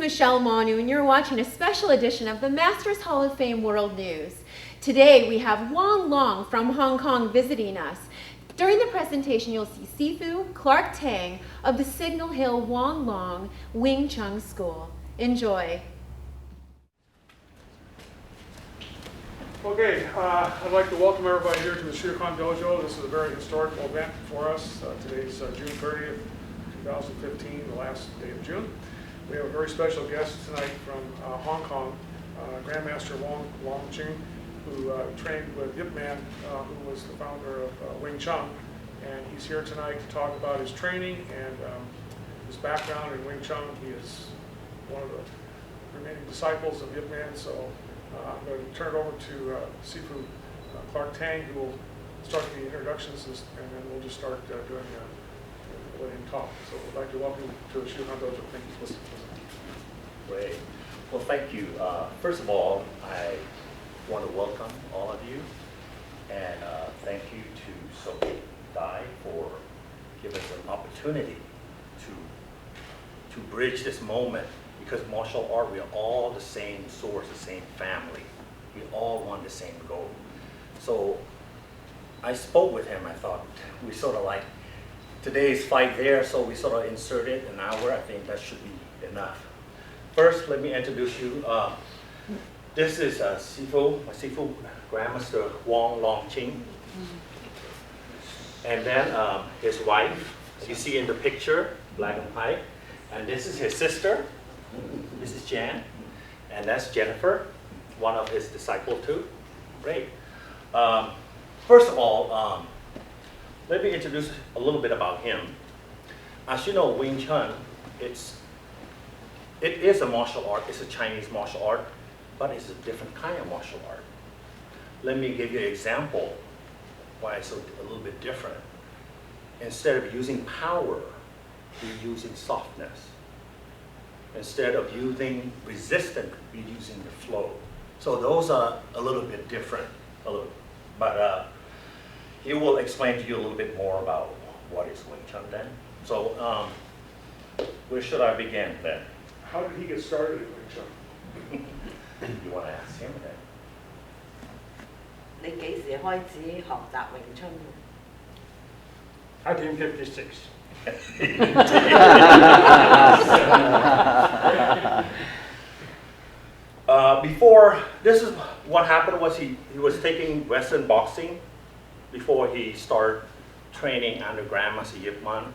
Michelle Manu, and you're watching a special edition of the Masters Hall of Fame World News. Today we have Wong from Hong Kong visiting us. During the presentation, you'll see Sifu Clark Tang of the Signal Hill Wong Long Wing Chun School. Enjoy. Okay, I'd like to welcome everybody here to the Shotokan Dojo. This is a very historical event for us. Today's June 30th, 2015, the last day of June. We have a very special guest tonight from Hong Kong, Grandmaster Wong Ching, who trained with Yip Man, who was the founder of Wing Chun. And he's here tonight to talk about his training and his background in Wing Chun. He is one of the remaining disciples of Yip Man. So I'm going to turn it over to Sifu Clark Tang, who will start the introductions, and then we'll just start let him talk. So I'd like to welcome you to the Shotokan Dojo. Thank you for listening. Great. Well, thank you. First of all, I want to welcome all of you, and thank you to So Dai for giving us an opportunity to bridge this moment. Because martial art, we are all the same source, the same family. We all want the same goal. So I spoke with him. I thought we sort of like, today's fight there, so we sort of inserted an hour. I think that should be enough. First, let me introduce you. This is my Sifu Grandmaster Wong Long Ching. And then his wife, you see in the picture, black and white. And this is his sister. This is Jan, and that's Jennifer, one of his disciples too. Great. First of all, let me introduce a little bit about him. As you know, Wing Chun, it is a martial art. It's a Chinese martial art, but it's a different kind of martial art. Let me give you an example why it's a little bit different. Instead of using power, we're using softness. Instead of using resistance, we're using the flow. So those are a little bit different, but he will explain to you a little bit more about what is Wing Chun then. So where should I begin then? How did he get started in Wing Chun? You want to ask him then? 你幾時開始學習詠春1956. Before, this is what happened was he was taking Western boxing before he started training under Grandmaster Yip Man.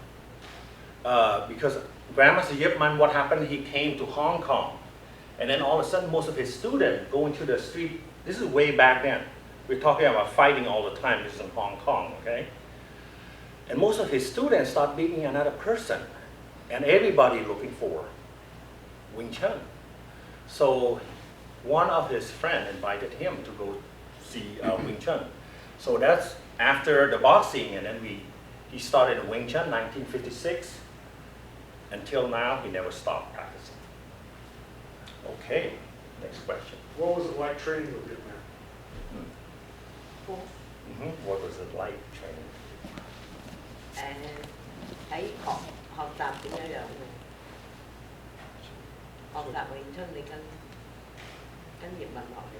Because Grandmaster Yip Man, what happened, he came to Hong Kong. And then all of a sudden, most of his students going to the street, this is way back then. We're talking about fighting all the time, this is in Hong Kong, okay? And most of his students start beating another person, and everybody looking for Wing Chun. So one of his friends invited him to go see Wing Chun. So that's after the boxing, and then he started Wing Chun 1956. Until now, he never stopped practicing. Okay, next question. What was it like training with Yip Man? What was it like training? 喺學習點樣嘅？學習詠春你跟葉問學嘅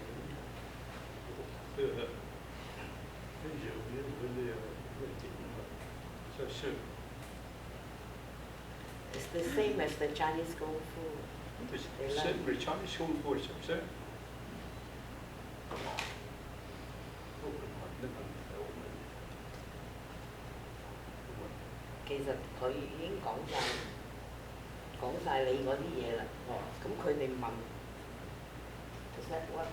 點？It's the same as the Chinese Kung Fu. Simply Chinese Kung Fu, is it? 其實佢已經講晒你嗰啲嘢啦。咁佢哋問 ，Is that what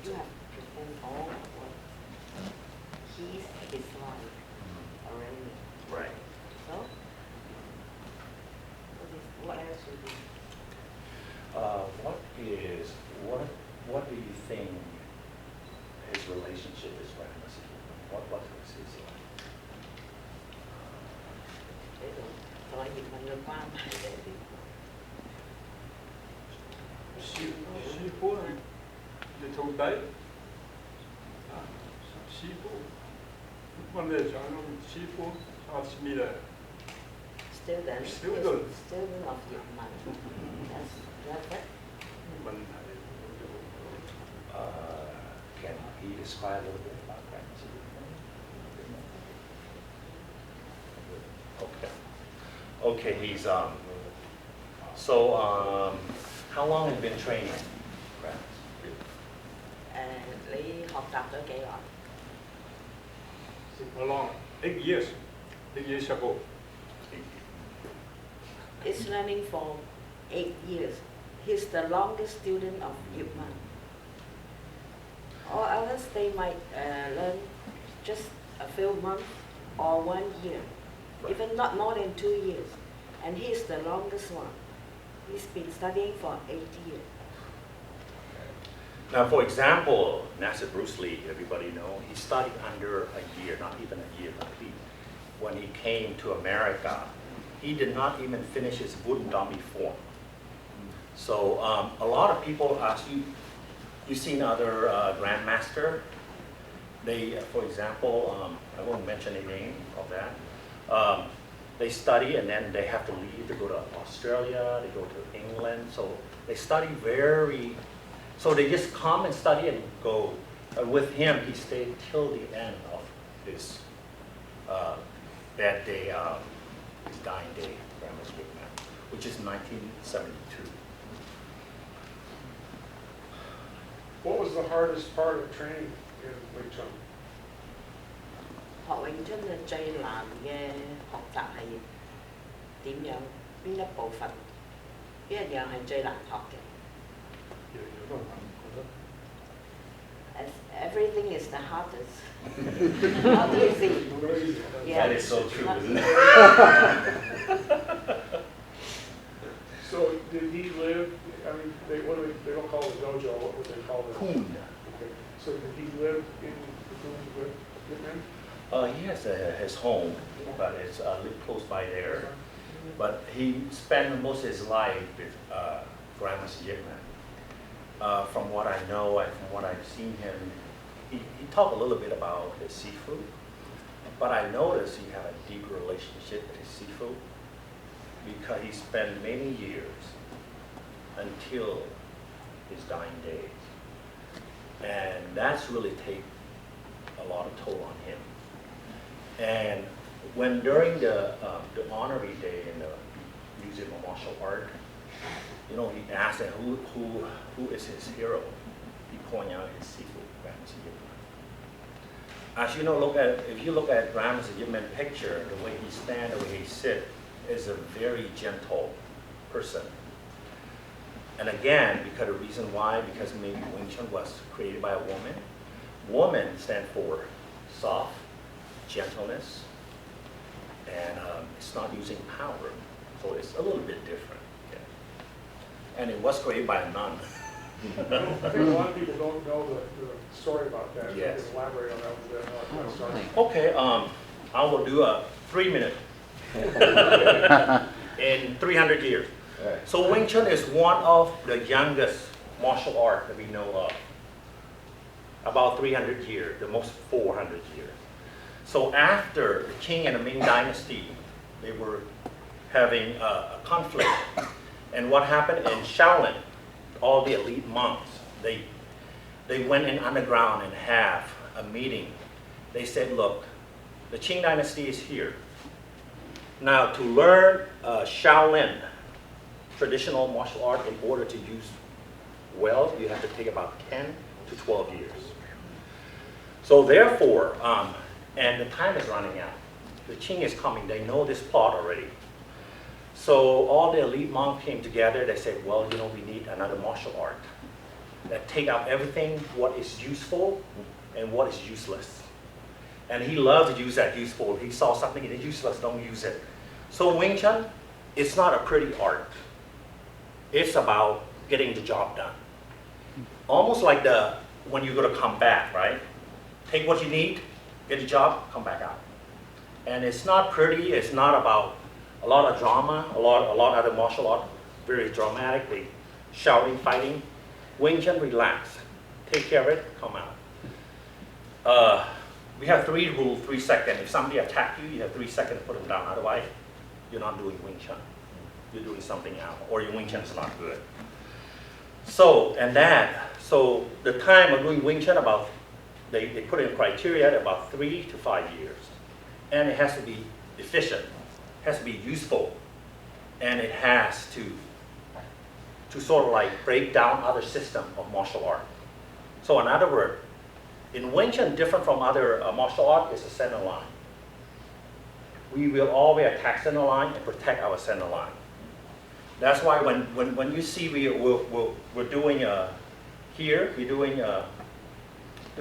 you have present all what his life already? Right. So what else would be? What do you think his relationship is with Grandmaster? What was his life? 同葉問嘅關係係點？師傅你徒弟師傅問你講師傅阿斯米勒 student. Student. He's student of Yip Man. That's it. มัน Can he describe a little bit about that? Okay. Okay, he's so how long have you been training? Lý học tập ở Kỳ Lộc. how long 8 years 8 years ago He's learning for 8 years. He's the longest student of Yip Man. All others, they might learn just a few months or 1 year, even not more than 2 years. And he's the longest one. He's been studying for 8 years. Now, for example, Master Bruce Lee, everybody know, he studied under a year, not even a year complete. When he came to America, he did not even finish his wooden dummy form. So a lot of people ask you, you've seen other grandmaster. They, for example, I won't mention the name of that. They study and then they have to leave to go to Australia, they go to England. So they study so they just come and study and go. With him, he stayed till the end of his bad day, his dying day, Grandma's Big Man, which is 1972. What was the hardest part of training in Wing Chun? 學詠春嘅最難嘅學習係點樣？邊一部分？邊一樣係最難學嘅 ？As everything is the hardest. Not easy. Yeah. That is so true, Not isn't easy. it? So did he live, I mean, they don't call it dojo, what would they call it? Coon. Okay. So did he live in the Coon with him? He has his home, but it's live close by there. But he spent most of his life with Grandma's Yip Man. From what I know and from what I've seen him, he talked a little bit about his seafood. But I noticed he had a deep relationship with his seafood because he spent many years until his dying days. And that's really take a lot of toll on him. And when during the honorary day in the Museum of Martial Art, you know, he asked him who is his hero. He pointed out his seafood, Grandma's Yip Man. As you know, if you look at Grandma's Yip Man picture, the way he stand, the way he sit, is a very gentle person. And again, because the reason why, because maybe Wing Chun was created by a woman. Woman stand for soft, gentleness, and it's not using power, so it's a little bit different. Okay. And it was created by a nun. I think a lot of people don't know the story about that. Yes. If you can elaborate on that a bit, how it started. Okay, I will do a 3-minute in 300 years. So Wing Chun is one of the youngest martial art that we know of. About 300 years, the most 400 years. So after the Qing and the Ming Dynasty, they were having a conflict. And what happened in Shaolin, all the elite monks, they went in underground and have a meeting. They said, look, the Qing Dynasty is here. Now to learn Shaolin, traditional martial art, in order to use well, you have to take about 10 to 12 years. So therefore, and the time is running out. The Qing is coming, they know this plot already. So all the elite monks came together, they said, well, you know, we need another martial art that take out everything, what is useful and what is useless. And he loved to use that useful. He saw something that is useless, don't use it. So Wing Chun, it's not a pretty art. It's about getting the job done. Almost like when you go to combat, right? Take what you need, get the job, come back out. And it's not pretty, it's not about a lot of drama, a lot of other martial art, very dramatic, they shouting, fighting. Wing Chun, relax, take care of it, come out. We have 3 rules, 3 seconds. If somebody attacks you, you have 3 seconds to put them down, otherwise you're not doing Wing Chun. You're doing something else, or your Wing Chun is not good. So, so the time of doing Wing Chun they put in criteria at about 3 to 5 years. And it has to be efficient, has to be useful, and it has to sort of like break down other systems of martial art. So in other words, in Wing Chun, different from other martial art, is a center line. We will always attack center line and protect our center line. That's why when you see we're doing here, we're doing the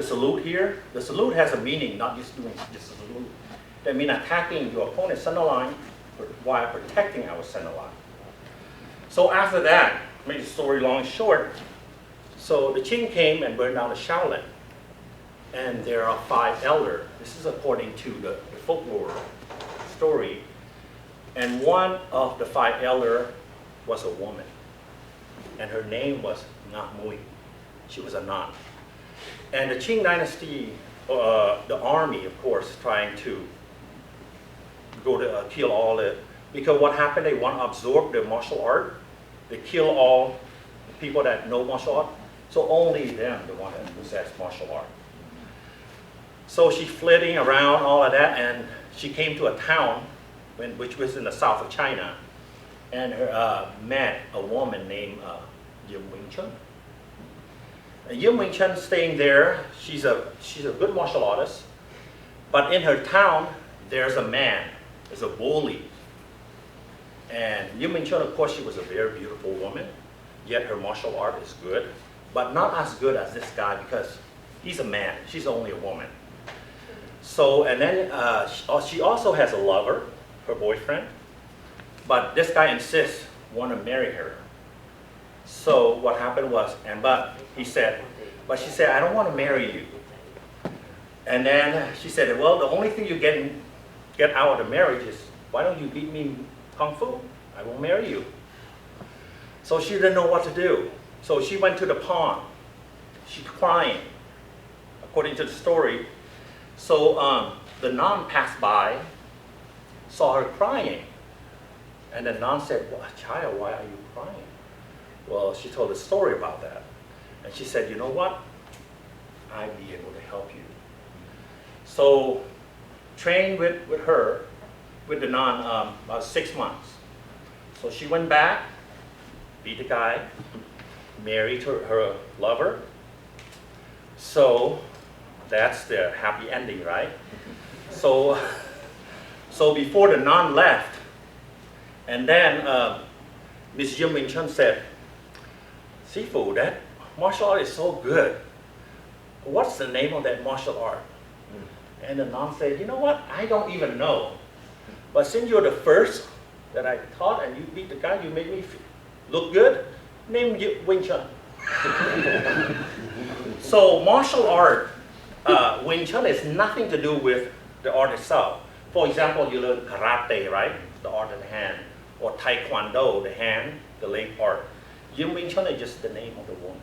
salute here. The salute has a meaning, not just doing just a salute. That means attacking your opponent's center line while protecting our center line. So after that, make the story long and short, so the Qing came and burned down the Shaolin. And there are 5 elders. This is according to the folklore story. And one of the 5 elders was a woman. And her name was Nga Mui. She was a nun. And the Qing dynasty, the army, of course, trying to go to kill all the, because what happened, they want to absorb the martial art. They kill all the people that know martial art. So only them, the one that possess martial art. So she's flitting around all of that, and she came to a town, which was in the south of China, and met a woman named Yim Wing Chun. And Yim Wing Chun staying there, she's a good martial artist, but in her town, there's a man, there's a bully. And Yim Wing Chun, of course, she was a very beautiful woman, yet her martial art is good, but not as good as this guy because he's a man, she's only a woman. So, and then she also has a lover, her boyfriend, but this guy insists, want to marry her. So what happened was, but she said, I don't want to marry you. And then she said, well, the only thing you get out of the marriage is, why don't you beat me Kung Fu? I will marry you. So she didn't know what to do. So she went to the pond. She's crying, according to the story. So the nun passed by, saw her crying. And the nun said, well, child, why are you crying? Well, she told a story about that. And she said, you know what? I'll be able to help you. So trained with her, with the nun, about 6 months. So she went back, beat the guy, married her lover. So that's the happy ending, right? So before the nun left, and then Miss Yim Wing Chun said, Sifu, that martial art is so good. What's the name of that martial art? And the nun said, you know what? I don't even know. But since you're the first that I taught and you beat the guy, you made me look good, name Wing Chun. So martial art, Wing Chun is nothing to do with the art itself. For example, you learn karate, right? The art of the hand. Or taekwondo, the hand, the leg part. Yim Wing Chun is just the name of the woman.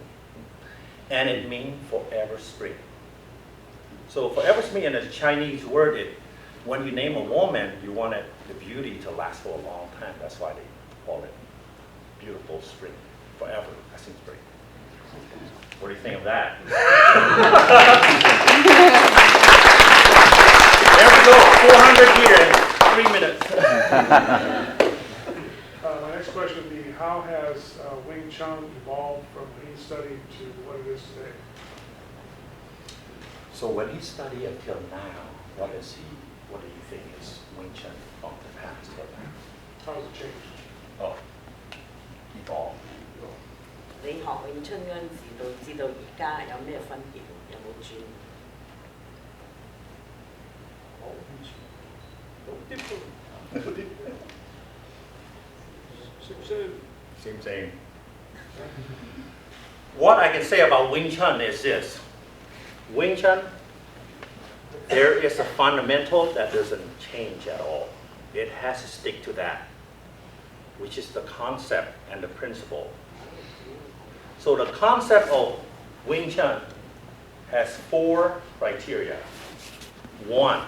And it means forever spring. So forever spring in a Chinese word, when you name a woman, you want the beauty to last for a long time. That's why they call it beautiful spring, forever lasting spring. What do you think of that? There we go, 400 here in 3 minutes. My next question would be, how has Wing Chun evolved from when he studied to what it is today? So when he studied until now, what do you think is Wing Chun from the past till now? How has it changed? Oh, evolved. 你學詠春嗰陣時到至到而家有咩分別？有冇轉？ Same. What I can say about Wing Chun is this. Wing Chun, there is a fundamental that doesn't change at all. It has to stick to that, which is the concept and the principle. So the concept of Wing Chun has 4 criteria. 1,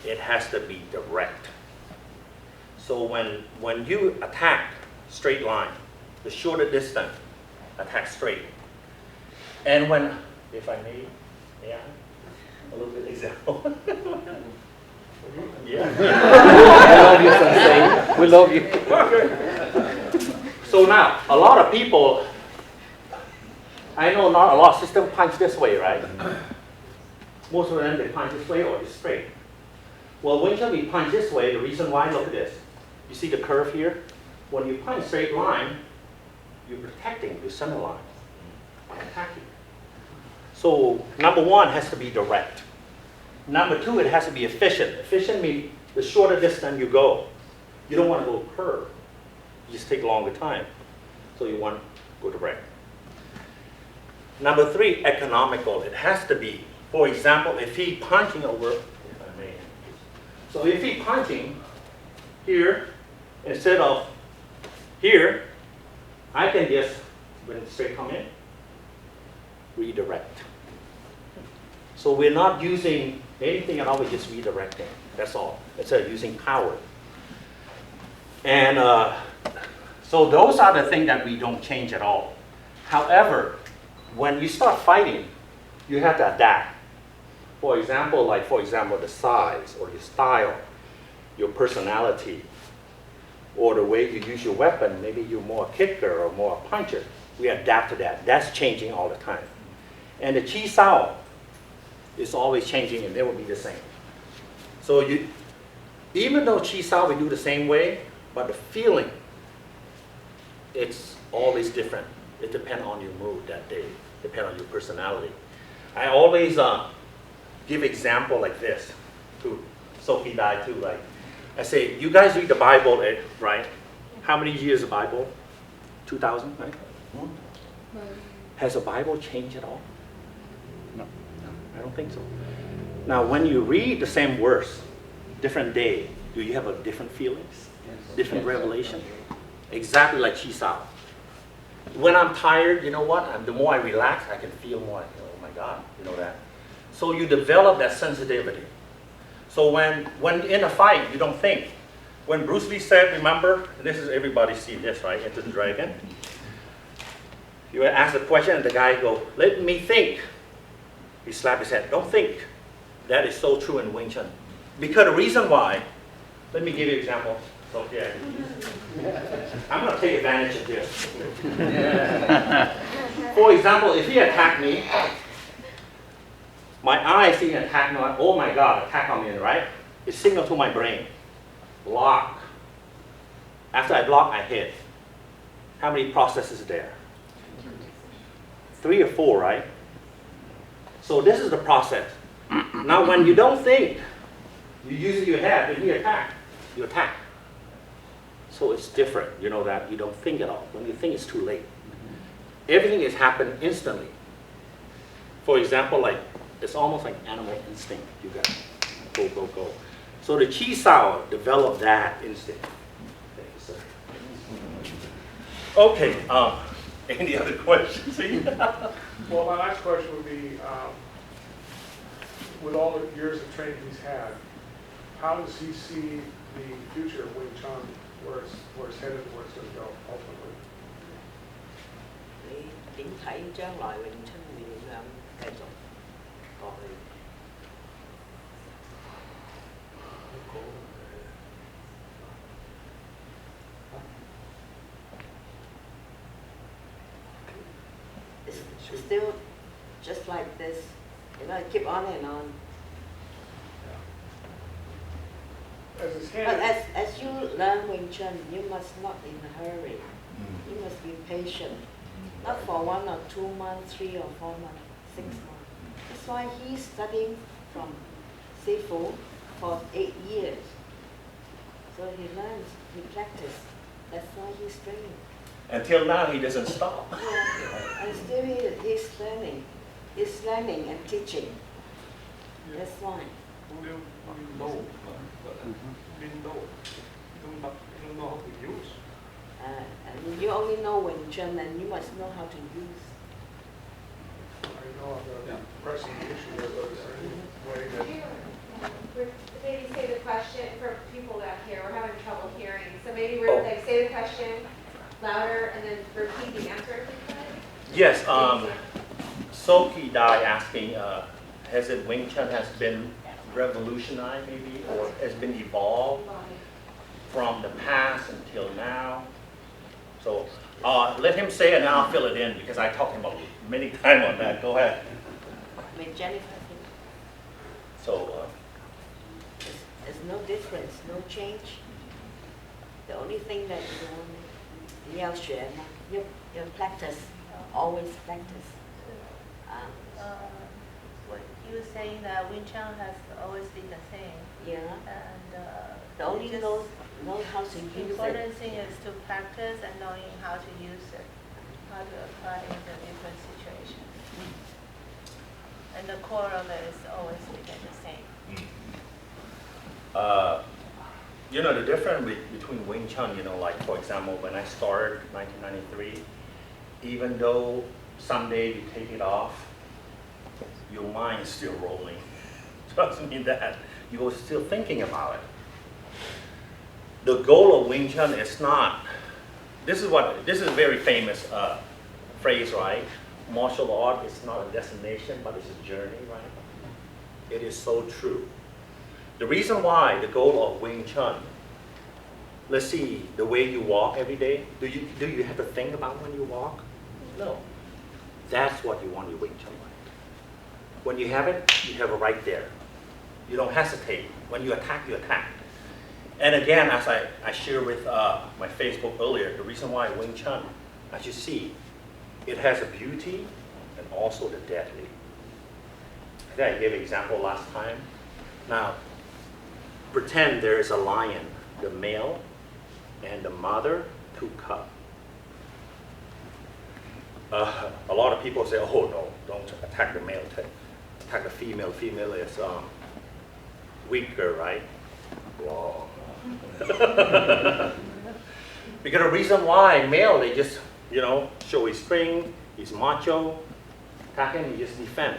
it has to be direct. So when you attack straight line, the shorter distance, attack straight. And when, if I may, yeah, a little bit example. Yeah. We love you. So now, a lot of people, I know not a lot of systems punch this way, right? Most of them, they punch this way or just straight. Well, when we punch this way, the reason why, look at this. You see the curve here? When you punch straight line, you're protecting the center line by attacking. So number one has to be direct. Number two, it has to be efficient. Efficient means the shorter distance you go. You don't want to go curve. You just take a longer time. So you want to go direct. Number three, economical. It has to be. For example, if he punching over, if I may. So if he punching here instead of here, I can just, when it's straight come in, redirect. So we're not using anything at all, we're just redirecting. That's all. Instead of using power. And so those are the things that we don't change at all. However, when you start fighting, you have to adapt. For example, the size or your style, your personality, or the way you use your weapon. Maybe you're more a kicker or more a puncher. We adapt to that. That's changing all the time. And the chi sao is always changing, and they will be the same. So even though chi sao we do the same way, but the feeling, it's always different. It depends on your mood that day. Depends on your personality. I always give example like this to Sophie Dai too. Like I say, you guys read the Bible, right? How many years the Bible? 2,000, right? Has the Bible changed at all? No, I don't think so. Now, when you read the same verse, different day, do you have a different feelings? Yes. Different revelation? Exactly like Chi Sao. When I'm tired, you know what? The more I relax, I can feel more. Oh my God, you know that. So you develop that sensitivity. So when in a fight, you don't think. When Bruce Lee said, remember, this is everybody see this, right? Enter the Dragon. You ask a question and the guy go, let me think. He slapped his head, don't think. That is so true in Wing Chun. Because the reason why, let me give you an example. So, yeah. I'm going to take advantage of this. For example, if he attacked me, my eye see an attack, oh my God, attack on me, right? It signals to my brain, block. After I block, I hit. How many processes there? 3 or 4, right? So this is the process. Now when you don't think, you use your head, if you attack, you attack. So it's different, you know that, you don't think at all. When you think, it's too late. Everything is happening instantly. For example, like, it's almost like animal instinct. You got go, go, go. So the Chi Sao developed that instinct. Thank you, sir. Okay, any other questions? Well, my last question would be, with all the years of training he's had, how does he see the future of Wing Chun, where it's headed and where it's going to go ultimately? 你點睇將來詠春會點樣繼續過去？ It's still just like this, you know, keep on and on. As it But stands, as you learn Wing Chun, you must not in a hurry. You must be patient. Not for 1 or 2 months, 3 or 4 months, 6 months. That's why he's studying from Sifu for 8 years. So he learns, he practices. That's why he's training. Until now, he doesn't stop. Yeah. And still he's learning. He's learning and teaching. That's why. Didn't know how to use. And you only know Wing Chun, and you must know how to use. I know I've got a pressing issue there, but is there any way that Maybe say the question for people back here. We're having trouble hearing question louder and then repeat the answer if you could? Yes, Soki Dai asking, has it Wing Chun has been revolutionized maybe, or has been evolved from the past until now? So let him say it and I'll fill it in because I talked about many times on that. Go ahead. With Jennifer, I think So, there's no difference, no change. The only thing that you know, you practice, always practice. What you were saying that Wing Chun has always been the same, Yeah. and The only just know how to the use important it. thing is to practice and knowing how to use it, how to apply it in the different situations. And the core of it is always remain the same. you know, the difference between Wing Chun, you know, like for example, when I started 1993, even though someday you take it off, your mind is still rolling. Trust me that. You're still thinking about it. The goal of Wing Chun is not, this is a very famous phrase, right? Martial art is not a destination, but it's a journey, right? It is so true. The reason why the goal of Wing Chun, let's see, the way you walk every day, do you have to think about when you walk? No. That's what you want your Wing Chun like. When you have it, you have it right there. You don't hesitate. When you attack, you attack. And again, as I shared with my Facebook earlier, the reason why Wing Chun, as you see, it has a beauty and also the deadly. I think I gave an example last time. Now, pretend there is a lion, the male and the mother, two cubs. A lot of people say, oh no, don't attack the male, attack the female. Female is weaker, right? Wrong. Because the reason why male, they just, you know, show his strength, he's macho, attack him, he just defend.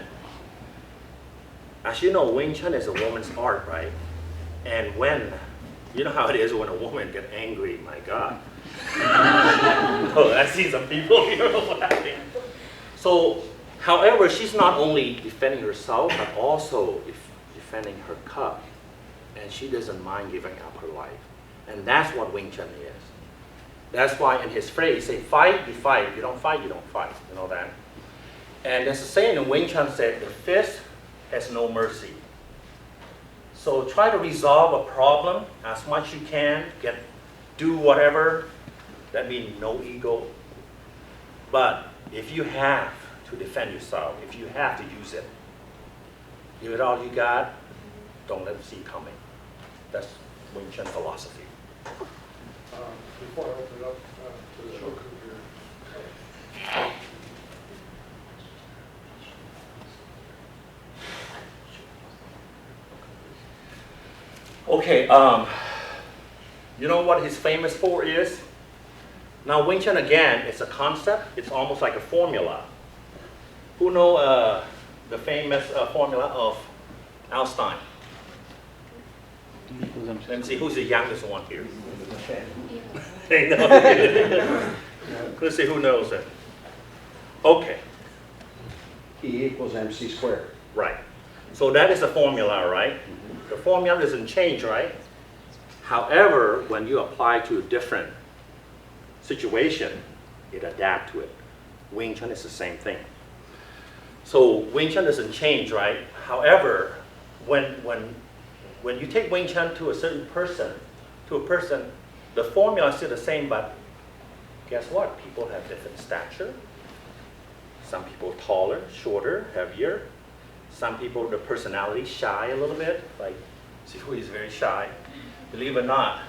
As you know, Wing Chun is a woman's art, right? And when, you know how it is when a woman gets angry, my God. Oh, I see some people here laughing. So, however, she's not only defending herself, but also defending her cub. And she doesn't mind giving up her life. And that's what Wing Chun is. That's why in his phrase, say, fight, you fight. If you don't fight, you don't fight. You know that? And there's a saying in Wing Chun said, the fist has no mercy. So try to resolve a problem as much you can, do whatever. That means no ego. But if you have to defend yourself, if you have to use it, give it all you got, don't let them see it coming. That's Wing Chun philosophy. Before I open it up to the show crew here. Okay, you know what his famous for is? Now Wing Chun again, it's a concept, it's almost like a formula. Who know the famous formula of Einstein? Let me see, who's the youngest one here? Hey, no. Let's see who knows it. Okay, E equals MC squared. right. So that is a formula, right? The formula doesn't change, right? However, when you apply to a different situation, it adapts to it. Wing Chun is the same thing. So Wing Chun doesn't change, right? However, when you take Wing Chun to a certain person, the formula is still the same, but guess what? People have different stature. Some people taller, shorter, heavier. Some people, the personality, shy a little bit. Like, see who is very shy. Believe it or not,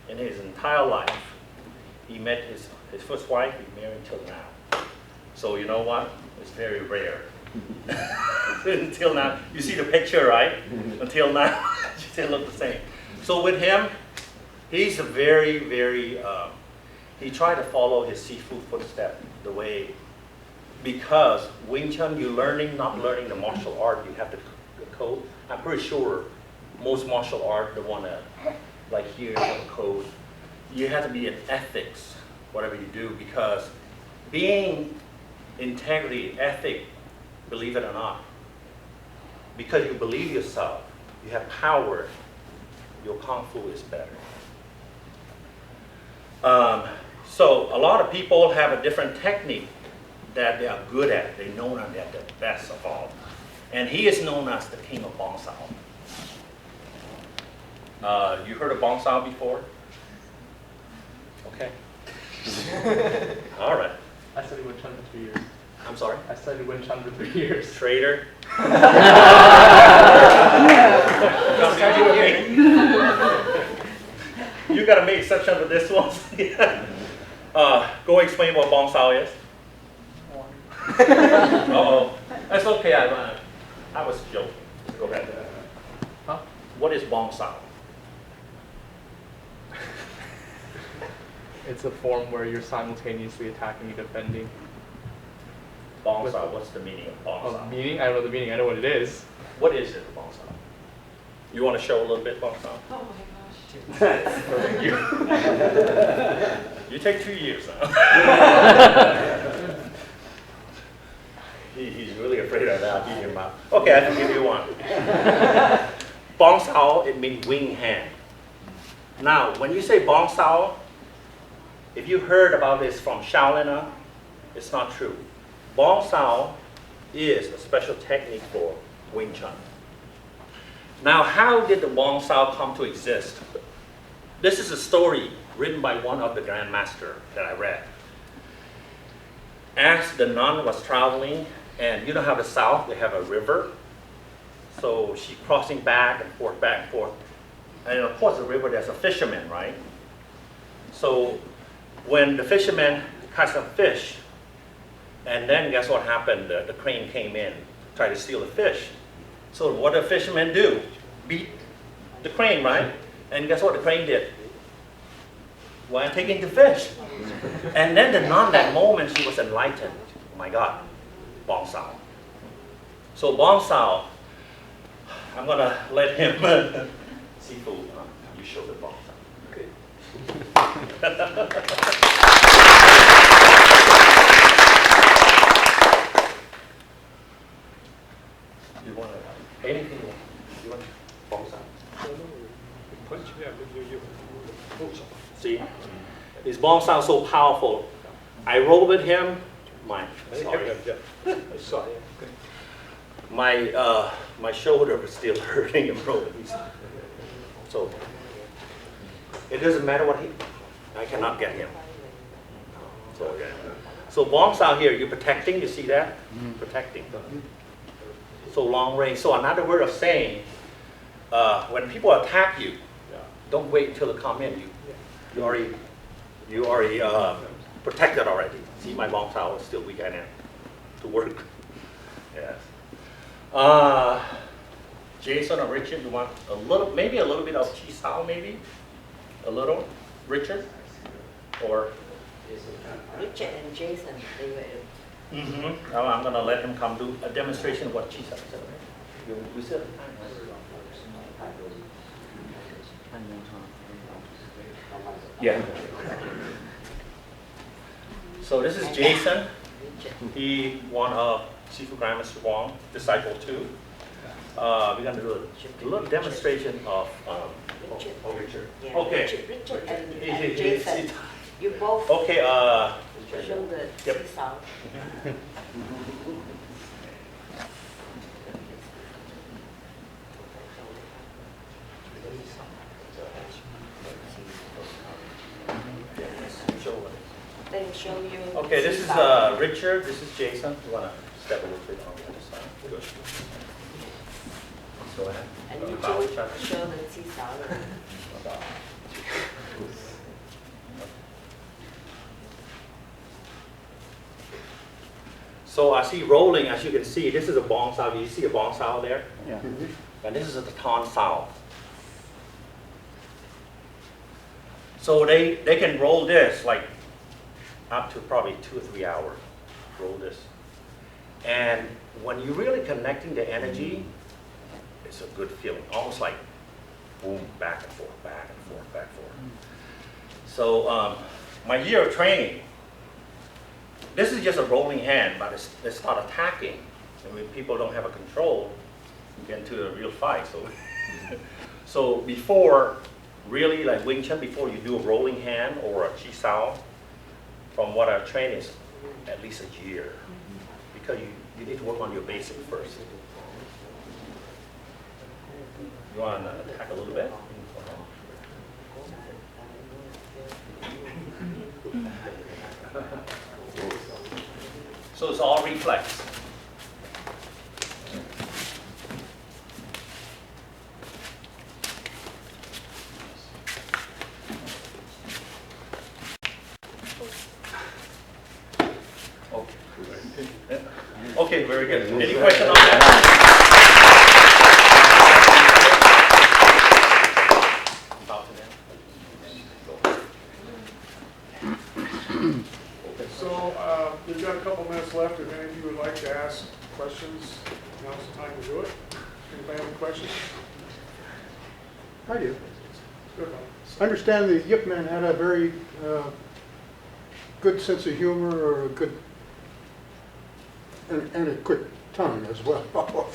in his entire life, he met his first wife, he married until now. So you know what? It's very rare. Until now, you see the picture, right? Until now, you still look the same. So with him, he's a very, very, he tried to follow his Sifu footstep the way, because Wing Chun, you're learning, not learning the martial art, you have the code. I'm pretty sure most martial art, the one that, like here, you have a code. you have to be in ethics, whatever you do, because being integrity, ethic, believe it or not, because you believe yourself, you have power, your Kung Fu is better. So a lot of people have a different technique that they are good at. They know that they're the best of all. And he is known as the king of Bong Sao. You heard of Bong Sao before? Okay. All right. I studied Wing Chun for 3 years. I'm sorry? I studied Wing Chun for 3 years. Traitor. You gotta make exception for this one. Go explain what Bong Sao is. Uh-oh. That's okay, I was joking. Go ahead. Huh? What is Bong Sao? It's a form where you're simultaneously attacking and defending. Bong Sao, what's the meaning of Bong Sao? Meaning? I don't know the meaning. I know what it is. What is it, Bong Sao? You want to show a little bit, Bong Sao? Oh my gosh. You take 2 years now. He's really afraid of that. Keep your mouth. Okay, I can give you one. Bong Sao, it means wing hand. Now, when you say Bong Sao, if you heard about this from Shaolin, it's not true. Bong Sao is a special technique for Wing Chun. Now, how did the Bong Sao come to exist? This is a story written by one of the grandmaster that I read. As the nun was traveling, and you know how the South, they have a river. So she's crossing back and forth, back and forth. And of course the river, there's a fisherman, right? So when the fisherman catch some fish, and then guess what happened? The crane came in, tried to steal the fish. So what did the fisherman do? Beat the crane, right? And guess what the crane did? Why I'm taking the fish? And then the nun, that moment, she was enlightened. Oh my God, Bong Sao. So Bong Sao, I'm gonna let him, Sifu, you show the Bong Sao. Okay. You want anything? You want Bong Sao? Punch, yeah, you. See, his Bong Sao so powerful. I rolled with him. Sorry. My shoulder was still hurting and rolling. So it doesn't matter what I cannot get him. So yeah. So Bong Sao here, you're protecting. You see that? Protecting. So long range. So another word of saying, when people attack you, don't wait until they come in. You already protected already. See, my Bong Sao is still weak enough to work. Yes. Jason or Richard, you want a little, maybe a little bit of Chi Sao, maybe a little. Richard, or Richard and Jason, they were. I'm gonna let him come do a demonstration of what Chi Sao is. You still have time. Yeah. So this is Jason. He one of Sifu Grandmaster Wong, disciple 2. We're going to do a little demonstration of Richard. Yeah, Okay. Richard and Jason. You both Okay. show the Yep. Chi Sao. Then show you. Okay, this Chi is Sao. Richard. This is Jason. You want to step a little bit on the other side? Good. Go ahead. And you Bow show each other. the Chi Sao. So I see rolling, as you can see, this is a Bong Sao. You see a Bong Sao there? Yeah. And this is a Ton Sao. So they can roll this like up to probably 2 or 3 hours. Roll this. And when you're really connecting the energy, it's a good feeling. Almost like boom, back and forth, back and forth, back and forth. So my year of training, this is just a rolling hand, but they start attacking. And when people don't have a control, you get into a real fight. So before, really like Wing Chun, before you do a rolling hand or a chi sao, from what I've trained is at least a year. Because you need to work on your basic first. You want to attack a little bit? So it's all reflex. Okay, very good. Any question on that? So we've got a couple minutes left. If any of you would like to ask questions, now's the time to do it. Anybody have any questions? I do. Good one. I understand the Yip Man had a very good sense of humor, or a good, and a quick tongue as well.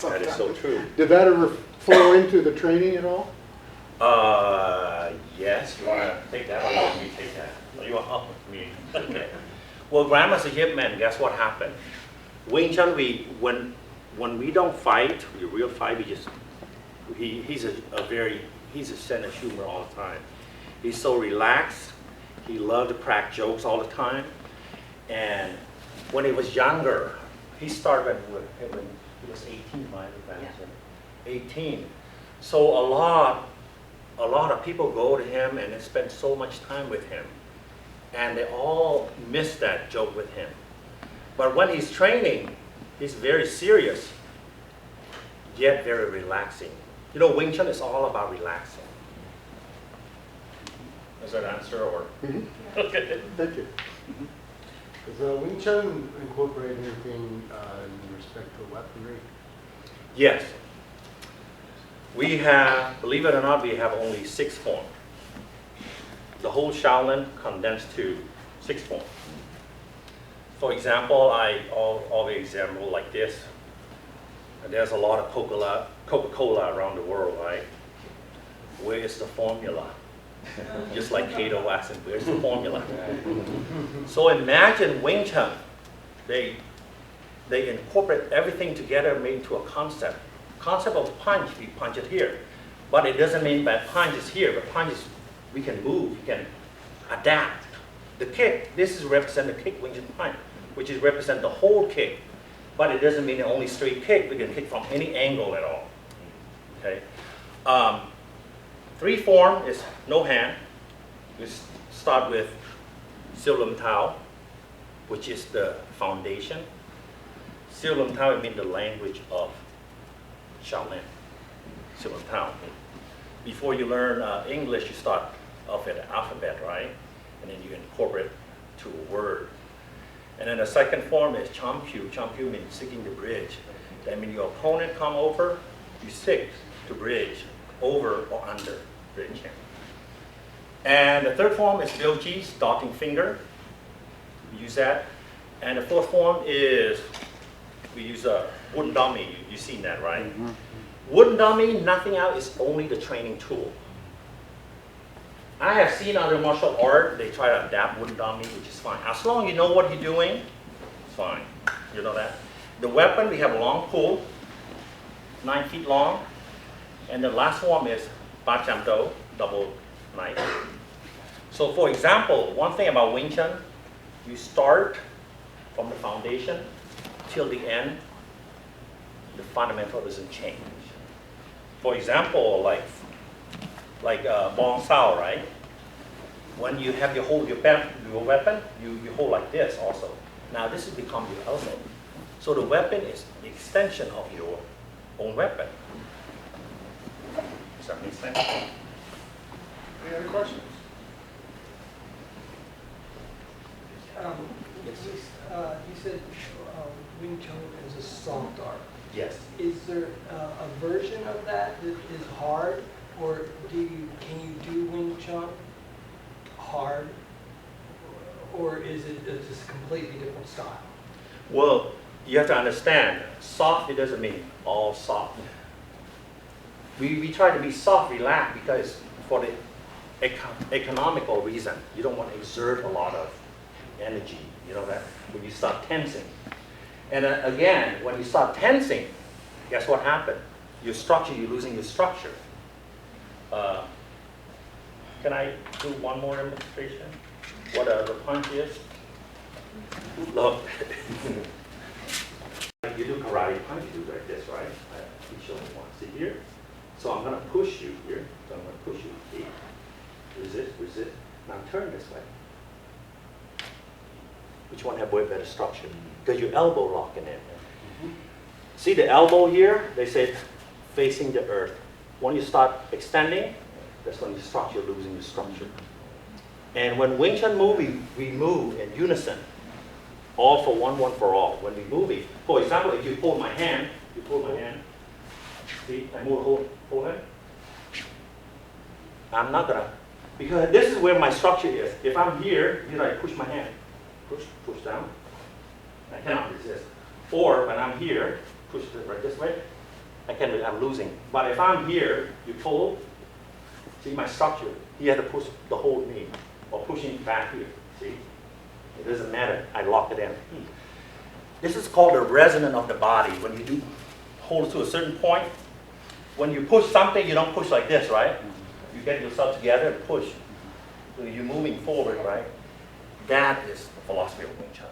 That is so true. Did that ever flow into the training at all? Yes. You want to take that or you want me to take that? Or you want me? Okay. Well, Grandma's a Yip Man. Guess what happened? Wing Chun, when we don't fight, we real fight, he's a sense of humor all the time. He's so relaxed. He loved to crack jokes all the time. And when he was younger, he started when he was 18, right? Yeah. 18. So a lot of people go to him and they spend so much time with him. And they all miss that joke with him. But when he's training, he's very serious, yet very relaxing. You know, Wing Chun is all about relaxing. Does that answer or? Mm-hmm. Okay. Thank you. Does Wing Chun incorporate anything in respect to weaponry? Yes. We have, believe it or not, we have only 6 forms. The whole Shaolin condensed to 6 forms. For example, I always example like this. There's a lot of Coca-Cola around the world, right? Where is the formula? Just like Cato asking, where's the formula? So imagine Wing Chun. They incorporate everything together, made into a concept. Concept of punch, we punch it here. But it doesn't mean that punch is here. But punch is, we can move, we can adapt. The kick, this is represent the kick, Wing Chun punch, which is represent the whole kick. But it doesn't mean only straight kick. We can kick from any angle at all. Okay. 3 form is no hand. We start with Siu Lum Tao, which is the foundation. Siu Lum Tao means the language of Shaolin. Siu Lum Tao. Before you learn English, you start off at the alphabet, right? And then you incorporate to a word. And then the second form is Chom Kyu. Chom Kyu means seeking the bridge. That means your opponent come over, you seek to bridge, over or under bridge. And the third form is Bilji, starting finger. We use that. And the fourth form is, we use a wooden dummy. You've seen that, right? Mm-hmm. Wooden dummy, nothing else, is only the training tool. I have seen other martial art, they try to adapt wooden dummy, which is fine. As long as you know what you're doing, it's fine. You know that? The weapon, we have a long pole, 9 feet long. And the last form is Ba Cham Do, double knife. So for example, one thing about Wing Chun, you start from the foundation till the end, the fundamental doesn't change. For example, like Bong Sao, right? When you have your weapon, you hold like this also. Now this has become your elbow. So the weapon is the extension of your own weapon. Does that make sense? Any other questions? You said Wing Chun is a soft art. Yes. Is there a version of that that is hard, or can you do Wing Chun hard? Or is it just a completely different style? Well, you have to understand, soft, it doesn't mean all soft. We try to be soft, relaxed, because for the economical reason, you don't want to exert a lot of energy, you know that, when you start tensing. And again, when you start tensing, guess what happened? Your structure, you're losing your structure. Can I do one more demonstration? What the punch is? Look. You do karate punch, you do like this, right? Let me show you one. See here? So I'm going to push you here. So I'm going to push you. See? Resist, resist. Now turn this way. Which one have way better structure? Because your elbow locking in. See the elbow here? They say facing the earth. When you start extending, that's when you're losing your structure. And when Wing Chun move, we move in unison. All for one, one for all. When we move it, for example, if you hold my hand, see, I move, hold it. I'm not gonna, because this is where my structure is. If I'm here, you know, I push my hand, push down. I cannot resist. Or when I'm here, push it right this way. I'm losing. But if I'm here, you pull. See my structure. You have to push the whole knee, or pushing back here. See. It doesn't matter, I lock it in. This is called the resonance of the body. When you do hold to a certain point, when you push something, you don't push like this, right? You get yourself together and push. So you're moving forward, right? That is the philosophy of Wing Chun.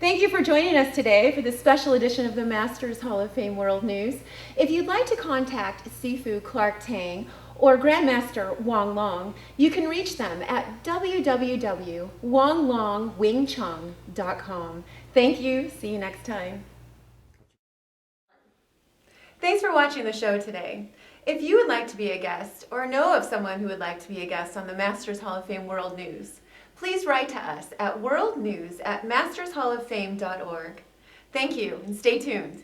Thank you for joining us today for this special edition of the Masters Hall of Fame World News. If you'd like to contact Sifu Clark Tang or Grandmaster Wong Long, you can reach them at www.wonglongwingchun.com. Thank you. See you next time. Thanks for watching the show today. If you would like to be a guest or know of someone who would like to be a guest on the Masters Hall of Fame World News, please write to us at worldnews@mastershalloffame.org. Thank you and stay tuned.